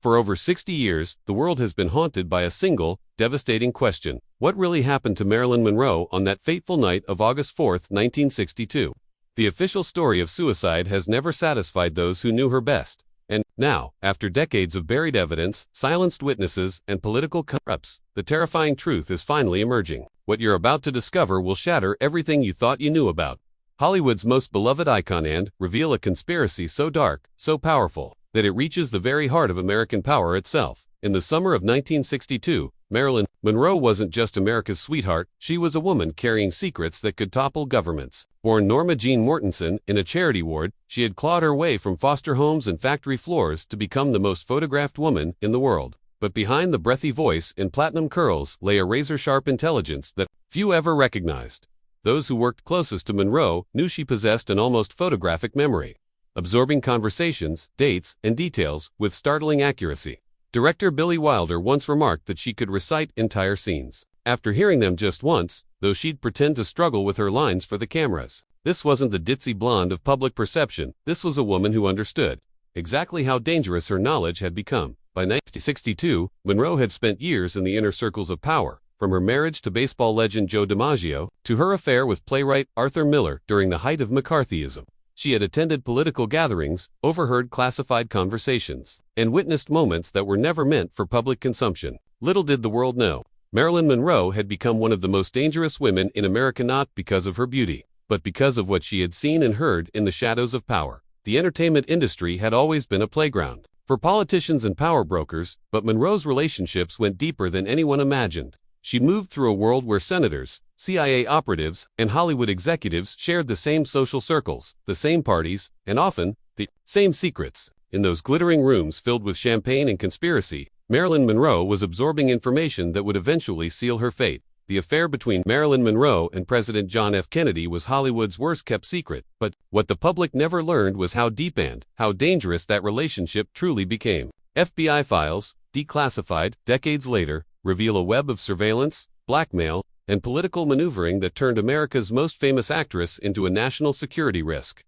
For over 60 years, the world has been haunted by a single, devastating question. What really happened to Marilyn Monroe on that fateful night of August 4, 1962? The official story of suicide has never satisfied those who knew her best. And now, after decades of buried evidence, silenced witnesses, and political cover-ups, the terrifying truth is finally emerging. What you're about to discover will shatter everything you thought you knew about Hollywood's most beloved icon and reveal a conspiracy so dark, so powerful, that it reaches the very heart of American power itself. In the summer of 1962, Marilyn Monroe wasn't just America's sweetheart, she was a woman carrying secrets that could topple governments. Born Norma Jean Mortensen in a charity ward, she had clawed her way from foster homes and factory floors to become the most photographed woman in the world. But behind the breathy voice and platinum curls lay a razor-sharp intelligence that few ever recognized. Those who worked closest to Monroe knew she possessed an almost photographic memory, absorbing conversations, dates, and details with startling accuracy. Director Billy Wilder once remarked that she could recite entire scenes after hearing them just once, though she'd pretend to struggle with her lines for the cameras. This wasn't the ditzy blonde of public perception, this was a woman who understood exactly how dangerous her knowledge had become. By 1962, Monroe had spent years in the inner circles of power, from her marriage to baseball legend Joe DiMaggio, to her affair with playwright Arthur Miller during the height of McCarthyism. She had attended political gatherings, overheard classified conversations, and witnessed moments that were never meant for public consumption. Little did the world know, Marilyn Monroe had become one of the most dangerous women in America, not because of her beauty, but because of what she had seen and heard in the shadows of power. The entertainment industry had always been a playground for politicians and power brokers, but Monroe's relationships went deeper than anyone imagined. She moved through a world where senators, CIA operatives, and Hollywood executives shared the same social circles, the same parties, and often, the same secrets. In those glittering rooms filled with champagne and conspiracy, Marilyn Monroe was absorbing information that would eventually seal her fate. The affair between Marilyn Monroe and President John F. Kennedy was Hollywood's worst-kept secret, but what the public never learned was how deep and how dangerous that relationship truly became. FBI files, declassified decades later, reveal a web of surveillance, blackmail, and political maneuvering that turned America's most famous actress into a national security risk.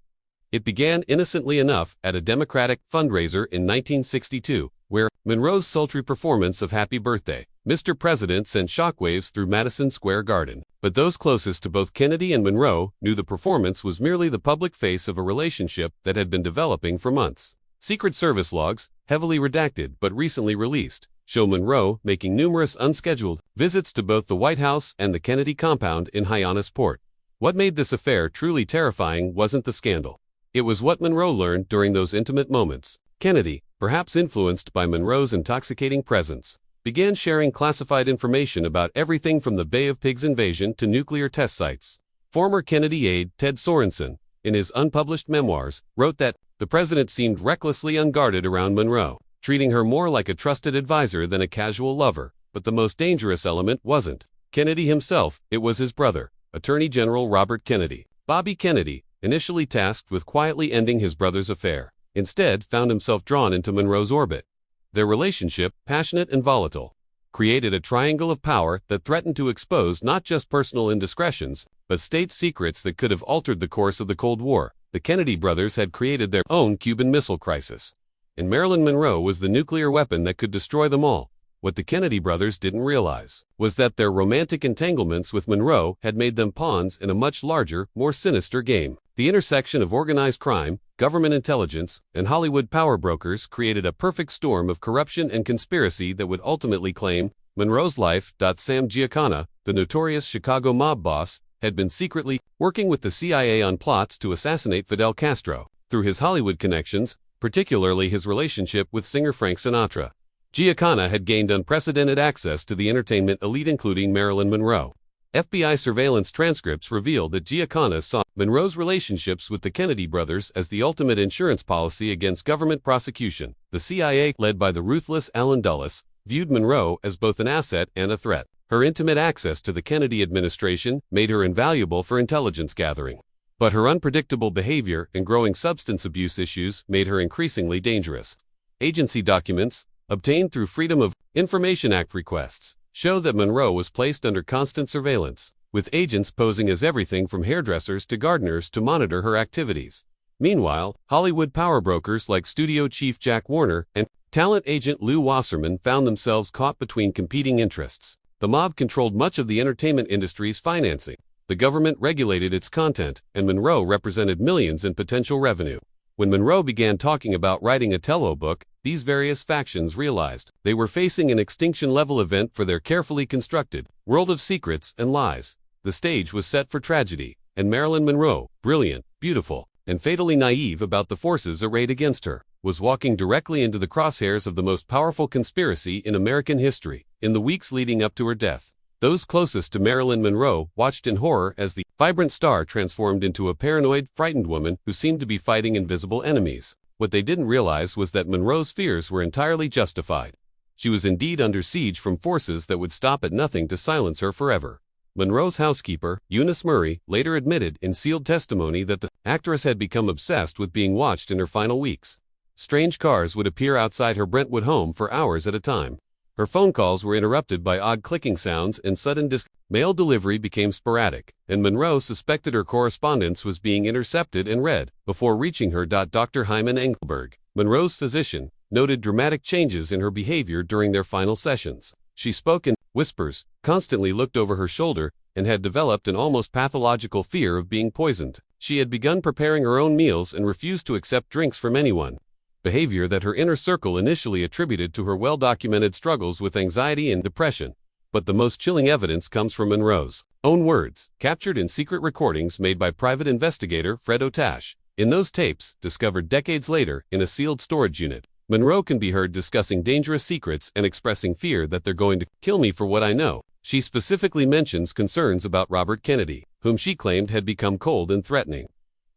It began innocently enough at a Democratic fundraiser in 1962, where Monroe's sultry performance of Happy Birthday, Mr. President sent shockwaves through Madison Square Garden. But those closest to both Kennedy and Monroe knew the performance was merely the public face of a relationship that had been developing for months. Secret Service logs, heavily redacted but recently released, show Monroe making numerous unscheduled visits to both the White House and the Kennedy compound in Hyannisport. What made this affair truly terrifying wasn't the scandal. It was what Monroe learned during those intimate moments. Kennedy, perhaps influenced by Monroe's intoxicating presence, began sharing classified information about everything from the Bay of Pigs invasion to nuclear test sites. Former Kennedy aide Ted Sorensen, in his unpublished memoirs, wrote that the president seemed recklessly unguarded around Monroe, treating her more like a trusted advisor than a casual lover. But the most dangerous element wasn't Kennedy himself, it was his brother, Attorney General Robert Kennedy. Bobby Kennedy, initially tasked with quietly ending his brother's affair, instead found himself drawn into Monroe's orbit. Their relationship, passionate and volatile, created a triangle of power that threatened to expose not just personal indiscretions, but state secrets that could have altered the course of the Cold War. The Kennedy brothers had created their own Cuban Missile Crisis, and Marilyn Monroe was the nuclear weapon that could destroy them all. What the Kennedy brothers didn't realize was that their romantic entanglements with Monroe had made them pawns in a much larger, more sinister game. The intersection of organized crime, government intelligence, and Hollywood power brokers created a perfect storm of corruption and conspiracy that would ultimately claim Monroe's life. Sam Giancana, the notorious Chicago mob boss, had been secretly working with the CIA on plots to assassinate Fidel Castro. Through his Hollywood connections, particularly his relationship with singer Frank Sinatra, Giancana had gained unprecedented access to the entertainment elite, including Marilyn Monroe. FBI surveillance transcripts reveal that Giancana saw Monroe's relationships with the Kennedy brothers as the ultimate insurance policy against government prosecution. The CIA, led by the ruthless Allen Dulles, viewed Monroe as both an asset and a threat. Her intimate access to the Kennedy administration made her invaluable for intelligence gathering. But her unpredictable behavior and growing substance abuse issues made her increasingly dangerous. Agency documents, obtained through Freedom of Information Act requests, show that Monroe was placed under constant surveillance, with agents posing as everything from hairdressers to gardeners to monitor her activities. Meanwhile, Hollywood power brokers like studio chief Jack Warner and Talent agent Lou Wasserman found themselves caught between competing interests. The mob controlled much of the entertainment industry's financing. The government regulated its content, and Monroe represented millions in potential revenue. When Monroe began talking about writing a televote book, these various factions realized they were facing an extinction-level event for their carefully constructed world of secrets and lies. The stage was set for tragedy, and Marilyn Monroe, brilliant, beautiful, and fatally naive about the forces arrayed against her, was walking directly into the crosshairs of the most powerful conspiracy in American history. In the weeks leading up to her death, those closest to Marilyn Monroe watched in horror as the vibrant star transformed into a paranoid, frightened woman who seemed to be fighting invisible enemies. What they didn't realize was that Monroe's fears were entirely justified. She was indeed under siege from forces that would stop at nothing to silence her forever. Monroe's housekeeper, Eunice Murray, later admitted in sealed testimony that the actress had become obsessed with being watched in her final weeks. Strange cars would appear outside her Brentwood home for hours at a time. Her phone calls were interrupted by odd clicking sounds and sudden mail delivery became sporadic, and Monroe suspected her correspondence was being intercepted and read before reaching her. Dr. Hyman Engelberg, Monroe's physician, noted dramatic changes in her behavior during their final sessions. She spoke in whispers, constantly looked over her shoulder, and had developed an almost pathological fear of being poisoned. She had begun preparing her own meals and refused to accept drinks from anyone. Behavior that her inner circle initially attributed to her well-documented struggles with anxiety and depression. But the most chilling evidence comes from Monroe's own words, captured in secret recordings made by private investigator Fred Otash. In those tapes, discovered decades later in a sealed storage unit, Monroe can be heard discussing dangerous secrets and expressing fear that they're going to kill me for what I know. She specifically mentions concerns about Robert Kennedy, whom she claimed had become cold and threatening.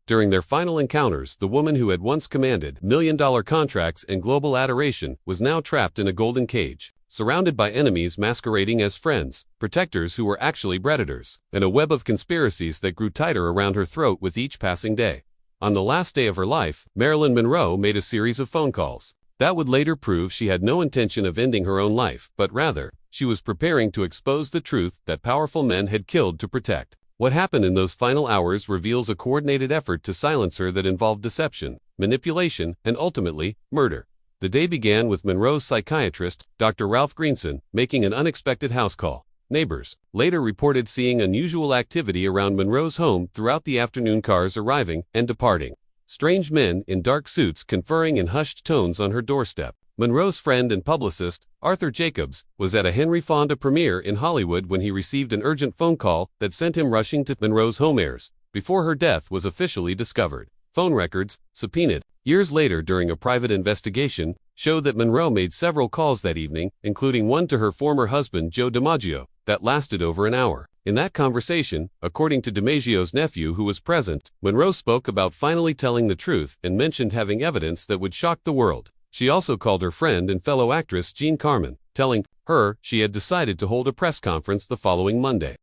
During their final encounters, the woman who had once commanded million-dollar contracts and global adoration was now trapped in a golden cage, surrounded by enemies masquerading as friends, protectors who were actually predators, and a web of conspiracies that grew tighter around her throat with each passing day. On the last day of her life, Marilyn Monroe made a series of phone calls that would later prove she had no intention of ending her own life, but rather, she was preparing to expose the truth that powerful men had killed to protect. What happened in those final hours reveals a coordinated effort to silence her that involved deception, manipulation, and ultimately, murder. The day began with Monroe's psychiatrist, Dr. Ralph Greenson, making an unexpected house call. Neighbors later reported seeing unusual activity around Monroe's home throughout the afternoon, cars arriving and departing. Strange men in dark suits conferring in hushed tones on her doorstep. Monroe's friend and publicist, Arthur Jacobs, was at a Henry Fonda premiere in Hollywood when he received an urgent phone call that sent him rushing to Monroe's home airs before her death was officially discovered. Phone records, subpoenaed years later during a private investigation, showed that Monroe made several calls that evening, including one to her former husband Joe DiMaggio, that lasted over an hour. In that conversation, according to DiMaggio's nephew who was present, Monroe spoke about finally telling the truth and mentioned having evidence that would shock the world. She also called her friend and fellow actress Jean Carmen, telling her she had decided to hold a press conference the following Monday.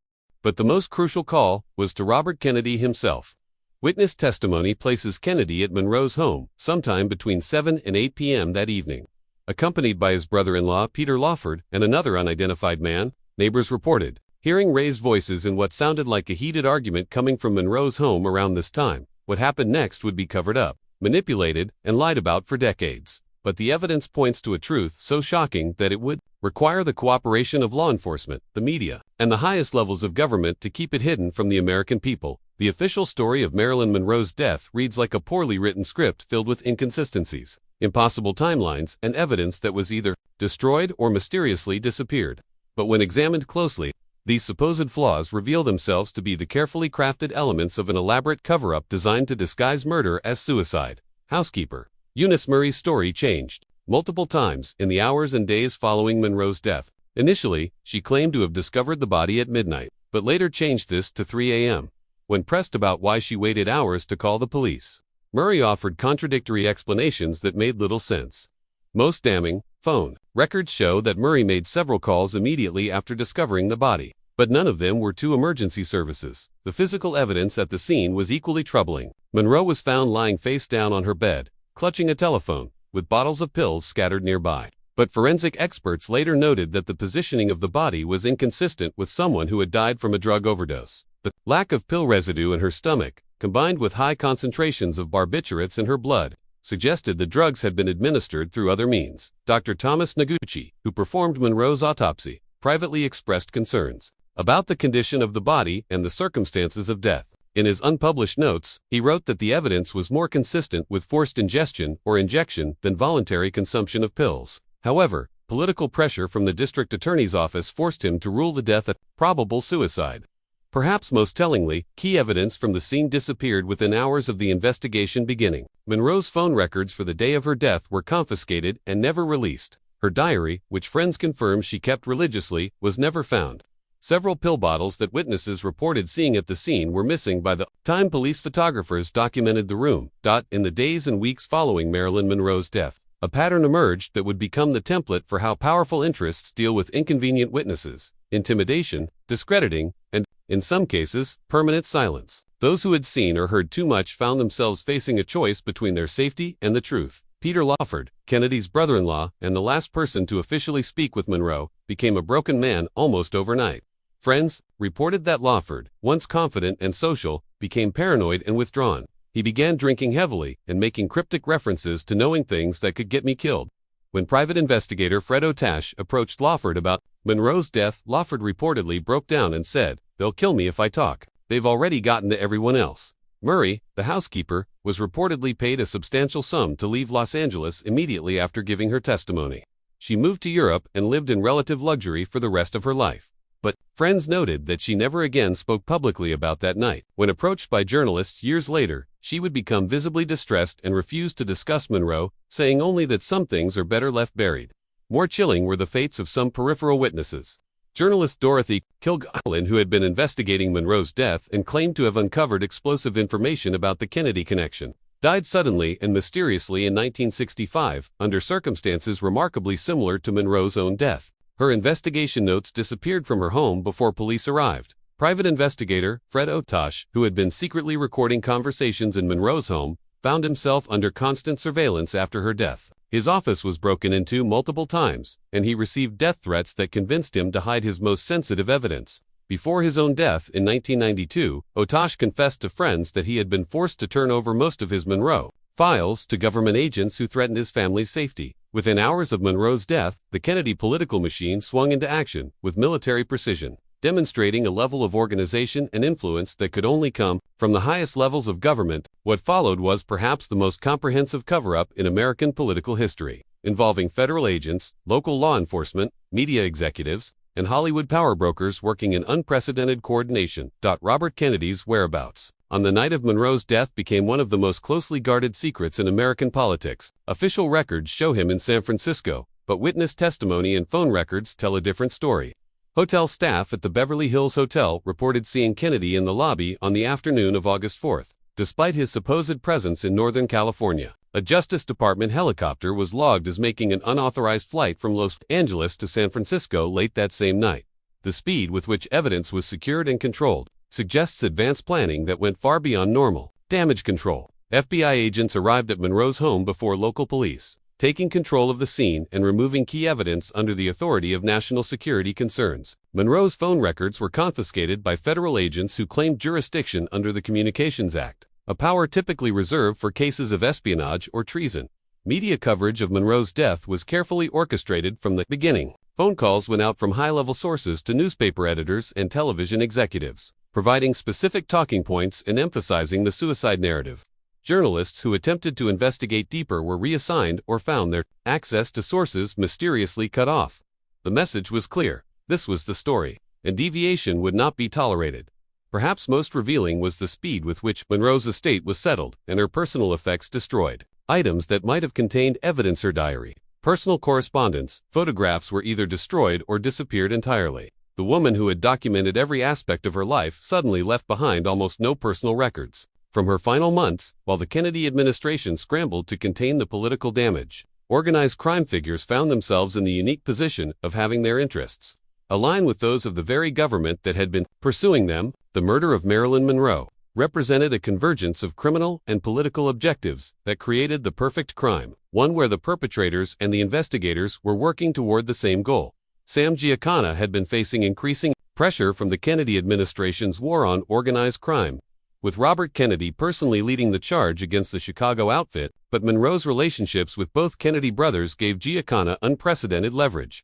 But the most crucial call was to Robert Kennedy himself. Witness testimony places Kennedy at Monroe's home sometime between 7 and 8 p.m. that evening. Accompanied by his brother-in-law Peter Lawford and another unidentified man, neighbors reported hearing raised voices in what sounded like a heated argument coming from Monroe's home around this time. What happened next would be covered up, manipulated, and lied about for decades. But the evidence points to a truth so shocking that it would require the cooperation of law enforcement, the media, and the highest levels of government to keep it hidden from the American people. The official story of Marilyn Monroe's death reads like a poorly written script filled with inconsistencies, impossible timelines, and evidence that was either destroyed or mysteriously disappeared. But when examined closely, these supposed flaws reveal themselves to be the carefully crafted elements of an elaborate cover-up designed to disguise murder as suicide. Housekeeper Eunice Murray's story changed multiple times in the hours and days following Monroe's death. Initially, she claimed to have discovered the body at midnight, but later changed this to 3 a.m. When pressed about why she waited hours to call the police, Murray offered contradictory explanations that made little sense. Most damning, phone records show that Murray made several calls immediately after discovering the body, but none of them were to emergency services. The physical evidence at the scene was equally troubling. Monroe was found lying face down on her bed, clutching a telephone, with bottles of pills scattered nearby. But forensic experts later noted that the positioning of the body was inconsistent with someone who had died from a drug overdose. The lack of pill residue in her stomach, combined with high concentrations of barbiturates in her blood, suggested the drugs had been administered through other means. Dr. Thomas Noguchi, who performed Monroe's autopsy, privately expressed concerns about the condition of the body and the circumstances of death. In his unpublished notes, he wrote that the evidence was more consistent with forced ingestion or injection than voluntary consumption of pills. However, political pressure from the district attorney's office forced him to rule the death a probable suicide. Perhaps most tellingly, key evidence from the scene disappeared within hours of the investigation beginning. Monroe's phone records for the day of her death were confiscated and never released. Her diary, which friends confirm she kept religiously, was never found. Several pill bottles that witnesses reported seeing at the scene were missing by the time police photographers documented the room. In the days and weeks following Marilyn Monroe's death, a pattern emerged that would become the template for how powerful interests deal with inconvenient witnesses: intimidation, discrediting, and, in some cases, permanent silence. Those who had seen or heard too much found themselves facing a choice between their safety and the truth. Peter Lawford, Kennedy's brother-in-law and the last person to officially speak with Monroe, became a broken man almost overnight. Friends reported that Lawford, once confident and social, became paranoid and withdrawn. He began drinking heavily and making cryptic references to knowing things that could get me killed. When private investigator Fred Otash approached Lawford about Monroe's death, Lawford reportedly broke down and said, "They'll kill me if I talk. They've already gotten to everyone else." Murray, the housekeeper, was reportedly paid a substantial sum to leave Los Angeles immediately after giving her testimony. She moved to Europe and lived in relative luxury for the rest of her life. But friends noted that she never again spoke publicly about that night. When approached by journalists years later, she would become visibly distressed and refused to discuss Monroe, saying only that some things are better left buried. More chilling were the fates of some peripheral witnesses. Journalist Dorothy Kilgallen, who had been investigating Monroe's death and claimed to have uncovered explosive information about the Kennedy connection, died suddenly and mysteriously in 1965, under circumstances remarkably similar to Monroe's own death. Her investigation notes disappeared from her home before police arrived. Private investigator Fred Otash, who had been secretly recording conversations in Monroe's home, found himself under constant surveillance after her death. His office was broken into multiple times, and he received death threats that convinced him to hide his most sensitive evidence. Before his own death in 1992, Otash confessed to friends that he had been forced to turn over most of his Monroe files to government agents who threatened his family's safety. Within hours of Monroe's death, the Kennedy political machine swung into action with military precision, demonstrating a level of organization and influence that could only come from the highest levels of government. What followed was perhaps the most comprehensive cover-up in American political history, involving federal agents, local law enforcement, media executives, and Hollywood power brokers working in unprecedented coordination. Robert Kennedy's whereabouts on the night of Monroe's death became one of the most closely guarded secrets in American politics. Official records show him in San Francisco, but witness testimony and phone records tell a different story. Hotel staff at the Beverly Hills Hotel reported seeing Kennedy in the lobby on the afternoon of August 4th, despite his supposed presence in Northern California. A Justice Department helicopter was logged as making an unauthorized flight from Los Angeles to San Francisco late that same night. The speed with which evidence was secured and controlled suggests advanced planning that went far beyond normal. Damage control. FBI agents arrived at Monroe's home before local police, taking control of the scene and removing key evidence under the authority of national security concerns. Monroe's phone records were confiscated by federal agents who claimed jurisdiction under the Communications Act, a power typically reserved for cases of espionage or treason. Media coverage of Monroe's death was carefully orchestrated from the beginning. Phone calls went out from high-level sources to newspaper editors and television executives, providing specific talking points and emphasizing the suicide narrative. Journalists who attempted to investigate deeper were reassigned or found their access to sources mysteriously cut off. The message was clear: this was the story, and deviation would not be tolerated. Perhaps most revealing was the speed with which Monroe's estate was settled and her personal effects destroyed. Items that might have contained evidence, her diary, personal correspondence, photographs, were either destroyed or disappeared entirely. The woman who had documented every aspect of her life suddenly left behind almost no personal records. From her final months, while the Kennedy administration scrambled to contain the political damage, organized crime figures found themselves in the unique position of having their interests align with those of the very government that had been pursuing them. The murder of Marilyn Monroe represented a convergence of criminal and political objectives that created the perfect crime, one where the perpetrators and the investigators were working toward the same goal. Sam Giancana had been facing increasing pressure from the Kennedy administration's war on organized crime. with Robert Kennedy personally leading the charge against the Chicago outfit, but Monroe's relationships with both Kennedy brothers gave Giancana unprecedented leverage.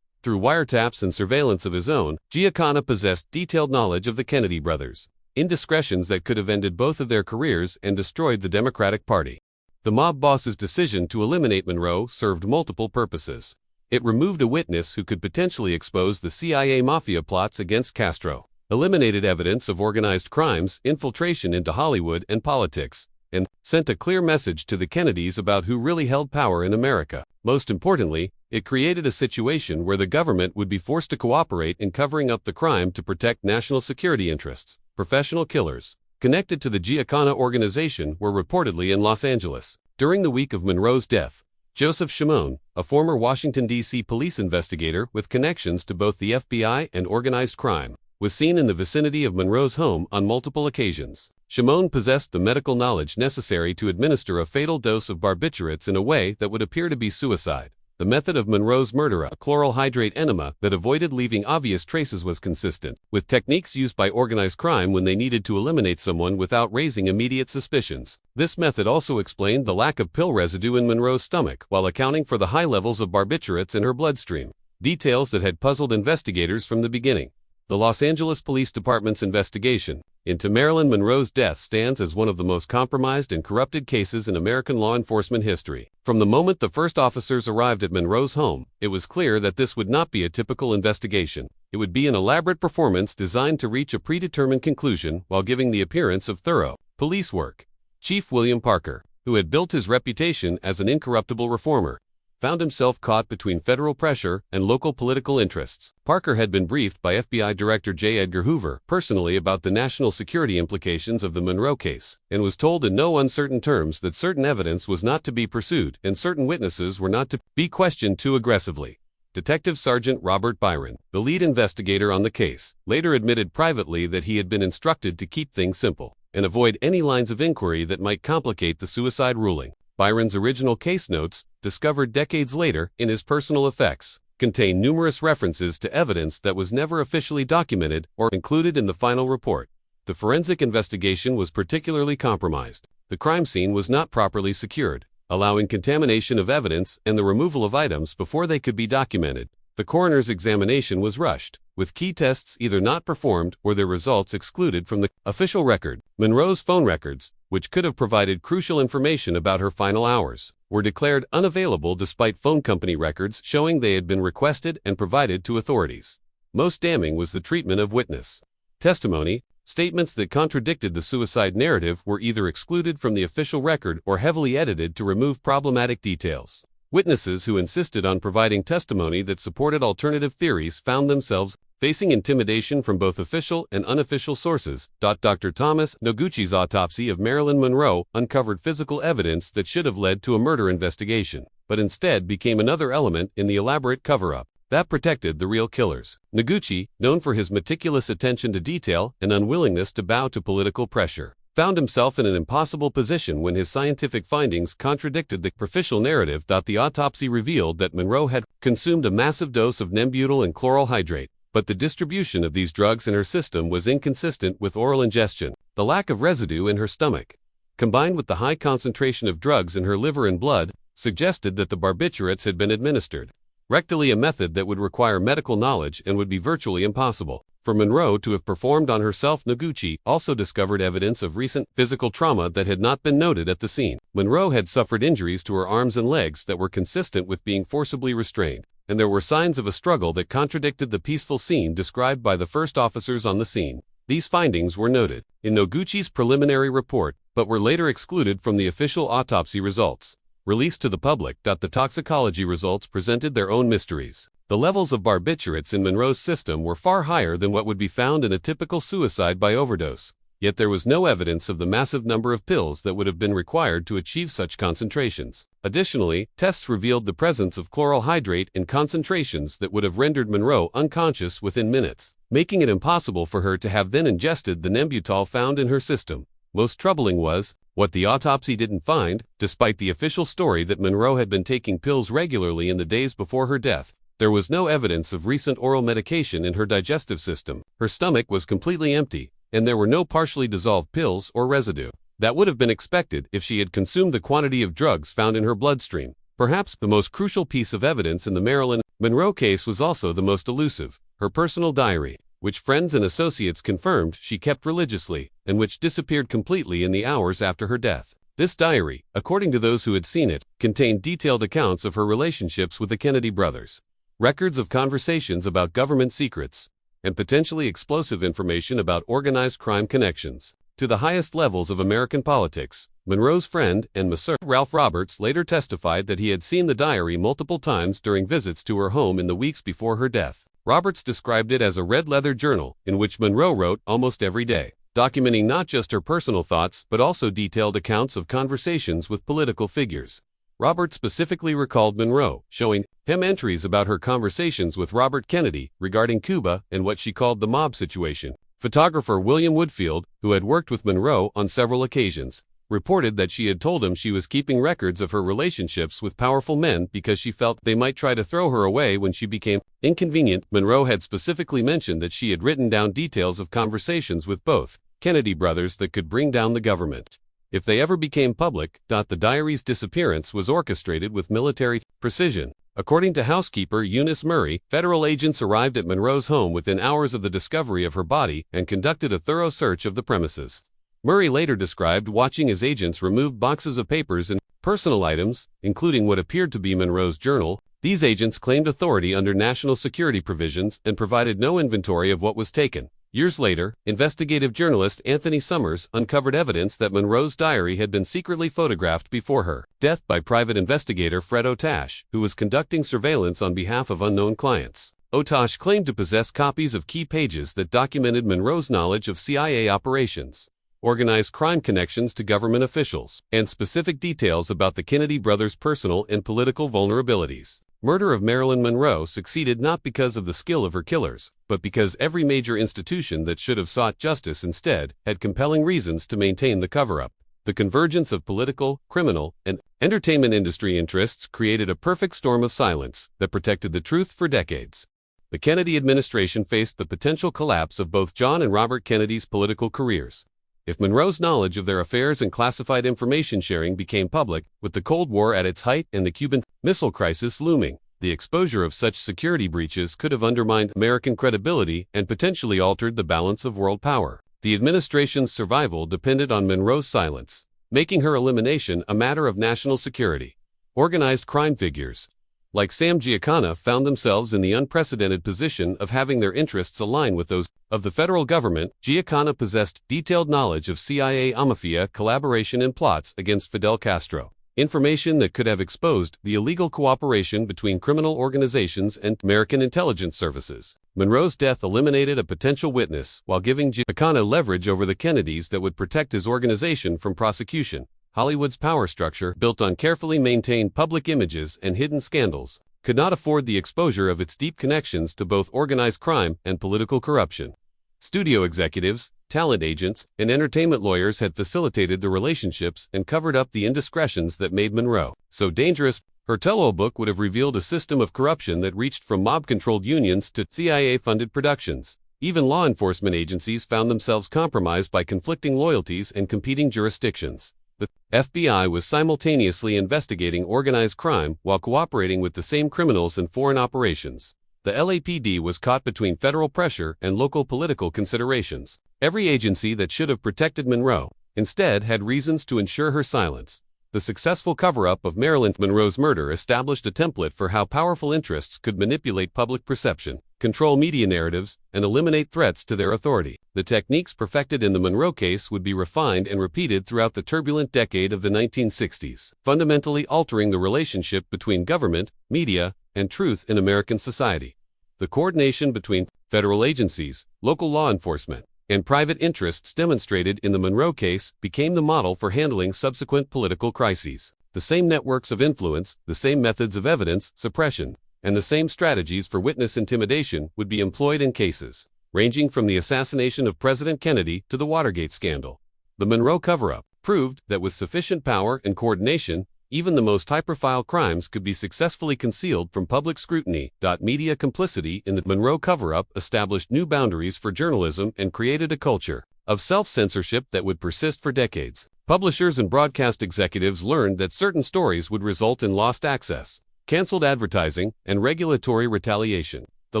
Through wiretaps and surveillance of his own, Giancana possessed detailed knowledge of the Kennedy brothers, indiscretions that could have ended both of their careers and destroyed the Democratic Party. The mob boss's decision to eliminate Monroe served multiple purposes. It removed a witness who could potentially expose the CIA mafia plots against Castro, eliminated evidence of organized crimes, infiltration into Hollywood and politics, and sent a clear message to the Kennedys about who really held power in America. Most importantly, it created a situation where the government would be forced to cooperate in covering up the crime to protect national security interests. Professional killers connected to the Giancana organization were reportedly in Los Angeles. During the week of Monroe's death, Joseph Shimon, a former Washington, D.C. police investigator with connections to both the FBI and organized crime, was seen in the vicinity of Monroe's home on multiple occasions. Shimon possessed the medical knowledge necessary to administer a fatal dose of barbiturates in a way that would appear to be suicide. The method of Monroe's murder, a chloral hydrate enema that avoided leaving obvious traces, was consistent with techniques used by organized crime when they needed to eliminate someone without raising immediate suspicions. This method also explained the lack of pill residue in Monroe's stomach while accounting for the high levels of barbiturates in her bloodstream, details that had puzzled investigators from the beginning. The Los Angeles Police Department's investigation into Marilyn Monroe's death stands as one of the most compromised and corrupted cases in American law enforcement history. From the moment the first officers arrived at Monroe's home, it was clear that this would not be a typical investigation. It would be an elaborate performance designed to reach a predetermined conclusion while giving the appearance of thorough police work. Chief William Parker, who had built his reputation as an incorruptible reformer, found himself caught between federal pressure and local political interests. Parker had been briefed by FBI Director J. Edgar Hoover personally about the national security implications of the Monroe case, and was told in no uncertain terms that certain evidence was not to be pursued and certain witnesses were not to be questioned too aggressively. Detective Sergeant Robert Byron, the lead investigator on the case, later admitted privately that he had been instructed to keep things simple and avoid any lines of inquiry that might complicate the suicide ruling. Byron's original case notes, discovered decades later in his personal effects, contain numerous references to evidence that was never officially documented or included in the final report. The forensic investigation was particularly compromised. The crime scene was not properly secured, allowing contamination of evidence and the removal of items before they could be documented. The coroner's examination was rushed, with key tests either not performed or their results excluded from the official record. Monroe's phone records, which could have provided crucial information about her final hours, were declared unavailable despite phone company records showing they had been requested and provided to authorities. Most damning was the treatment of witness testimony. Statements that contradicted the suicide narrative were either excluded from the official record or heavily edited to remove problematic details. Witnesses who insisted on providing testimony that supported alternative theories found themselves facing intimidation from both official and unofficial sources. Dr. Thomas Noguchi's autopsy of Marilyn Monroe uncovered physical evidence that should have led to a murder investigation, but instead became another element in the elaborate cover-up that protected the real killers. Noguchi, known for his meticulous attention to detail and unwillingness to bow to political pressure, found himself in an impossible position when his scientific findings contradicted the official narrative. The autopsy revealed that Monroe had consumed a massive dose of nembutyl and chloral hydrate, but the distribution of these drugs in her system was inconsistent with oral ingestion. The lack of residue in her stomach, combined with the high concentration of drugs in her liver and blood, suggested that the barbiturates had been administered rectally, a method that would require medical knowledge and would be virtually impossible for Monroe to have performed on herself. Noguchi also discovered evidence of recent physical trauma that had not been noted at the scene. Monroe had suffered injuries to her arms and legs that were consistent with being forcibly restrained, and there were signs of a struggle that contradicted the peaceful scene described by the first officers on the scene. These findings were noted in Noguchi's preliminary report, but were later excluded from the official autopsy results released to the public. The toxicology results presented their own mysteries. The levels of barbiturates in Monroe's system were far higher than what would be found in a typical suicide by overdose, yet there was no evidence of the massive number of pills that would have been required to achieve such concentrations. Additionally, tests revealed the presence of chloral hydrate in concentrations that would have rendered Monroe unconscious within minutes, making it impossible for her to have then ingested the nembutyl found in her system. Most troubling was what the autopsy didn't find. Despite the official story that Monroe had been taking pills regularly in the days before her death, there was no evidence of recent oral medication in her digestive system. Her stomach was completely empty, and there were no partially dissolved pills or residue. That would have been expected if she had consumed the quantity of drugs found in her bloodstream. Perhaps the most crucial piece of evidence in the Marilyn Monroe case was also the most elusive, her personal diary, which friends and associates confirmed she kept religiously, and which disappeared completely in the hours after her death. This diary, according to those who had seen it, contained detailed accounts of her relationships with the Kennedy brothers, records of conversations about government secrets, and potentially explosive information about organized crime connections to the highest levels of American politics. Monroe's friend and masseur Ralph Roberts later testified that he had seen the diary multiple times during visits to her home in the weeks before her death. Roberts described it as a red leather journal in which Monroe wrote almost every day, documenting not just her personal thoughts but also detailed accounts of conversations with political figures. Roberts specifically recalled Monroe showing him entries about her conversations with Robert Kennedy regarding Cuba and what she called the mob situation. Photographer William Woodfield, who had worked with Monroe on several occasions, reported that she had told him she was keeping records of her relationships with powerful men because she felt they might try to throw her away when she became inconvenient. Monroe had specifically mentioned that she had written down details of conversations with both Kennedy brothers that could bring down the government if they ever became public. The diary's disappearance was orchestrated with military precision. According to housekeeper Eunice Murray, federal agents arrived at Monroe's home within hours of the discovery of her body and conducted a thorough search of the premises. Murray later described watching as agents removed boxes of papers and personal items, including what appeared to be Monroe's journal. These agents claimed authority under national security provisions and provided no inventory of what was taken. Years later, investigative journalist Anthony Summers uncovered evidence that Monroe's diary had been secretly photographed before her death by private investigator Fred Otash, who was conducting surveillance on behalf of unknown clients. Otash claimed to possess copies of key pages that documented Monroe's knowledge of CIA operations, organized crime connections to government officials, and specific details about the Kennedy brothers' personal and political vulnerabilities. Murder of Marilyn Monroe succeeded not because of the skill of her killers, but because every major institution that should have sought justice instead had compelling reasons to maintain the cover-up. The convergence of political, criminal, and entertainment industry interests created a perfect storm of silence that protected the truth for decades. The Kennedy administration faced the potential collapse of both John and Robert Kennedy's political careers if Monroe's knowledge of their affairs and classified information sharing became public. With the Cold War at its height and the Cuban Missile Crisis looming, the exposure of such security breaches could have undermined American credibility and potentially altered the balance of world power. The administration's survival depended on Monroe's silence, making her elimination a matter of national security. Organized crime figures like Sam Giancana found themselves in the unprecedented position of having their interests align with those of the federal government. Giancana possessed detailed knowledge of CIA mafia collaboration and plots against Fidel Castro, information that could have exposed the illegal cooperation between criminal organizations and American intelligence services. Monroe's death eliminated a potential witness while giving Giancana leverage over the Kennedys that would protect his organization from prosecution. Hollywood's power structure, built on carefully maintained public images and hidden scandals, could not afford the exposure of its deep connections to both organized crime and political corruption. Studio executives, talent agents, and entertainment lawyers had facilitated the relationships and covered up the indiscretions that made Monroe so dangerous. Her tell-all book would have revealed a system of corruption that reached from mob-controlled unions to CIA-funded productions. Even law enforcement agencies found themselves compromised by conflicting loyalties and competing jurisdictions. The FBI was simultaneously investigating organized crime while cooperating with the same criminals in foreign operations. The LAPD was caught between federal pressure and local political considerations. Every agency that should have protected Monroe instead had reasons to ensure her silence. The successful cover-up of Marilyn Monroe's murder established a template for how powerful interests could manipulate public perception, control media narratives, and eliminate threats to their authority. The techniques perfected in the Monroe case would be refined and repeated throughout the turbulent decade of the 1960s, fundamentally altering the relationship between government, media, and truth in American society. The coordination between federal agencies, local law enforcement, and private interests demonstrated in the Monroe case became the model for handling subsequent political crises. The same networks of influence, the same methods of evidence suppression, and the same strategies for witness intimidation would be employed in cases ranging from the assassination of President Kennedy to the Watergate scandal. The Monroe cover-up proved that with sufficient power and coordination, even the most high-profile crimes could be successfully concealed from public scrutiny. Media complicity in the Monroe cover-up established new boundaries for journalism and created a culture of self-censorship that would persist for decades. Publishers and broadcast executives learned that certain stories would result in lost access, canceled advertising, and regulatory retaliation. The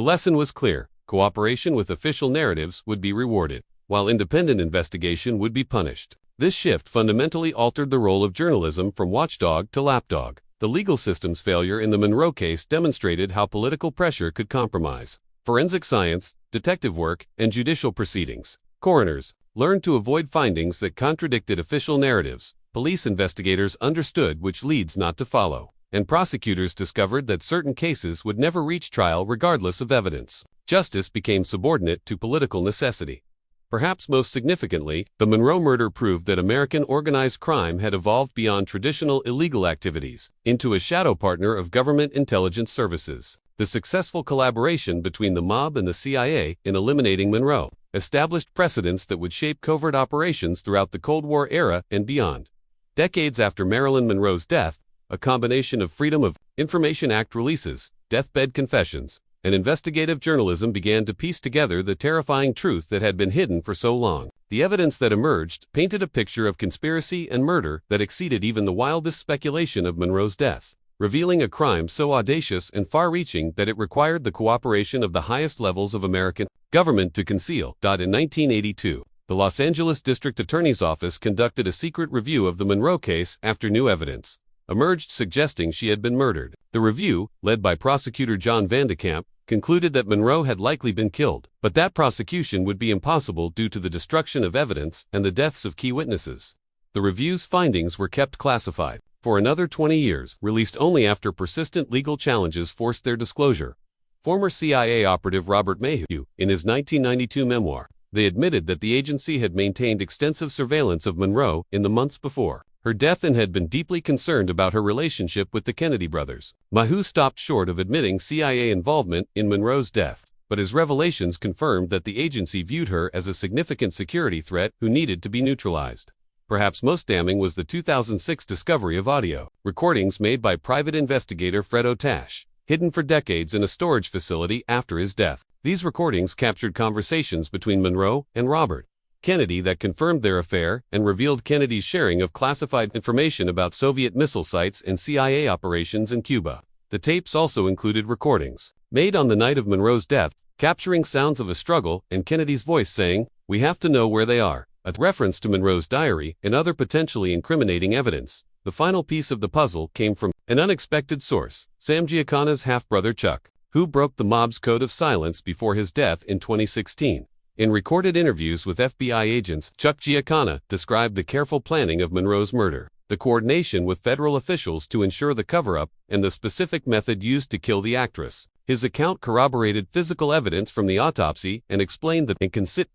lesson was clear: cooperation with official narratives would be rewarded, while independent investigation would be punished. This shift fundamentally altered the role of journalism from watchdog to lapdog. The legal system's failure in the Monroe case demonstrated how political pressure could compromise forensic science, detective work, and judicial proceedings. Coroners learned to avoid findings that contradicted official narratives. Police investigators understood which leads not to follow, and prosecutors discovered that certain cases would never reach trial regardless of evidence. Justice became subordinate to political necessity. Perhaps most significantly, the Monroe murder proved that American organized crime had evolved beyond traditional illegal activities into a shadow partner of government intelligence services. The successful collaboration between the mob and the CIA in eliminating Monroe established precedents that would shape covert operations throughout the Cold War era and beyond. Decades after Marilyn Monroe's death, a combination of Freedom of Information Act releases, deathbed confessions, and investigative journalism began to piece together the terrifying truth that had been hidden for so long. The evidence that emerged painted a picture of conspiracy and murder that exceeded even the wildest speculation of Monroe's death, revealing a crime so audacious and far-reaching that it required the cooperation of the highest levels of American government to conceal. In 1982, the Los Angeles District Attorney's Office conducted a secret review of the Monroe case after new evidence emerged suggesting she had been murdered. The review, led by prosecutor John Vandekamp, concluded that Monroe had likely been killed, but that prosecution would be impossible due to the destruction of evidence and the deaths of key witnesses. The review's findings were kept classified for another 20 years, released only after persistent legal challenges forced their disclosure. Former CIA operative Robert Mayhew, in his 1992 memoir, they admitted that the agency had maintained extensive surveillance of Monroe in the months before her death and had been deeply concerned about her relationship with the Kennedy brothers. Mayhew stopped short of admitting CIA involvement in Monroe's death, but his revelations confirmed that the agency viewed her as a significant security threat who needed to be neutralized. Perhaps most damning was the 2006 discovery of audio recordings made by private investigator Fred Otash, hidden for decades in a storage facility after his death. These recordings captured conversations between Monroe and Robert Kennedy that confirmed their affair and revealed Kennedy's sharing of classified information about Soviet missile sites and CIA operations in Cuba. The tapes also included recordings made on the night of Monroe's death, capturing sounds of a struggle and Kennedy's voice saying, "We have to know where they are," a reference to Monroe's diary and other potentially incriminating evidence. The final piece of the puzzle came from an unexpected source: Sam Giancana's half-brother Chuck, who broke the mob's code of silence before his death in 2016. In recorded interviews with FBI agents, Chuck Giancana described the careful planning of Monroe's murder, the coordination with federal officials to ensure the cover-up, and the specific method used to kill the actress. His account corroborated physical evidence from the autopsy and explained the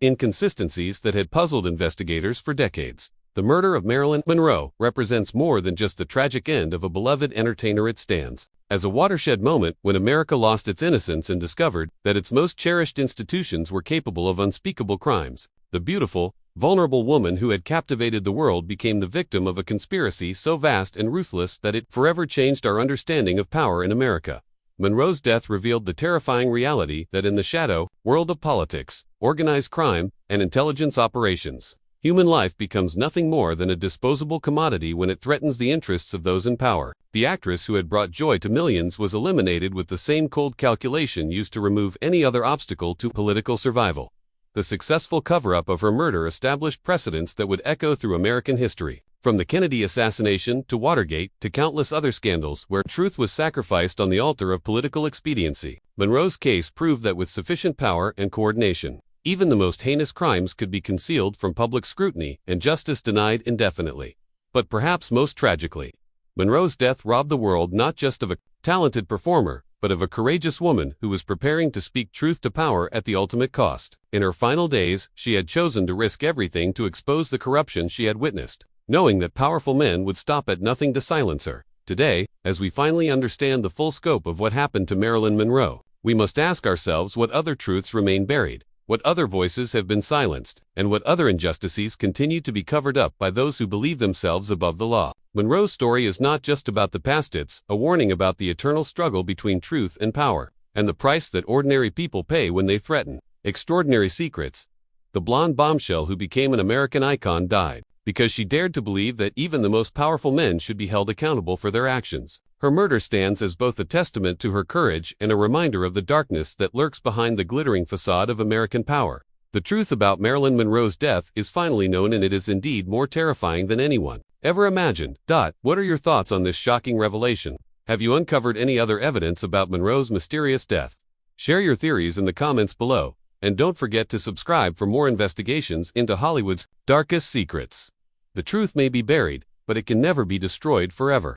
inconsistencies that had puzzled investigators for decades. The murder of Marilyn Monroe represents more than just the tragic end of a beloved entertainer. It stands as a watershed moment when America lost its innocence and discovered that its most cherished institutions were capable of unspeakable crimes. The beautiful, vulnerable woman who had captivated the world became the victim of a conspiracy so vast and ruthless that it forever changed our understanding of power in America. Monroe's death revealed the terrifying reality that in the shadow world of politics, organized crime, and intelligence operations, human life becomes nothing more than a disposable commodity when it threatens the interests of those in power. The actress who had brought joy to millions was eliminated with the same cold calculation used to remove any other obstacle to political survival. The successful cover-up of her murder established precedents that would echo through American history, from the Kennedy assassination to Watergate to countless other scandals where truth was sacrificed on the altar of political expediency. Monroe's case proved that with sufficient power and coordination, even the most heinous crimes could be concealed from public scrutiny and justice denied indefinitely. But perhaps most tragically, Monroe's death robbed the world not just of a talented performer, but of a courageous woman who was preparing to speak truth to power at the ultimate cost. In her final days, she had chosen to risk everything to expose the corruption she had witnessed, knowing that powerful men would stop at nothing to silence her. Today, as we finally understand the full scope of what happened to Marilyn Monroe, we must ask ourselves what other truths remain buried, what other voices have been silenced, and what other injustices continue to be covered up by those who believe themselves above the law. Monroe's story is not just about the past, it's a warning about the eternal struggle between truth and power, and the price that ordinary people pay when they threaten extraordinary secrets. the blonde bombshell who became an American icon, died because she dared to believe that even the most powerful men should be held accountable for their actions. Her murder stands as both a testament to her courage and a reminder of the darkness that lurks behind the glittering facade of American power. The truth about Marilyn Monroe's death is finally known, and it is indeed more terrifying than anyone ever imagined. What are your thoughts on this shocking revelation? Have you uncovered any other evidence about Monroe's mysterious death? Share your theories in the comments below, and don't forget to subscribe for more investigations into Hollywood's darkest secrets. The truth may be buried, but it can never be destroyed forever.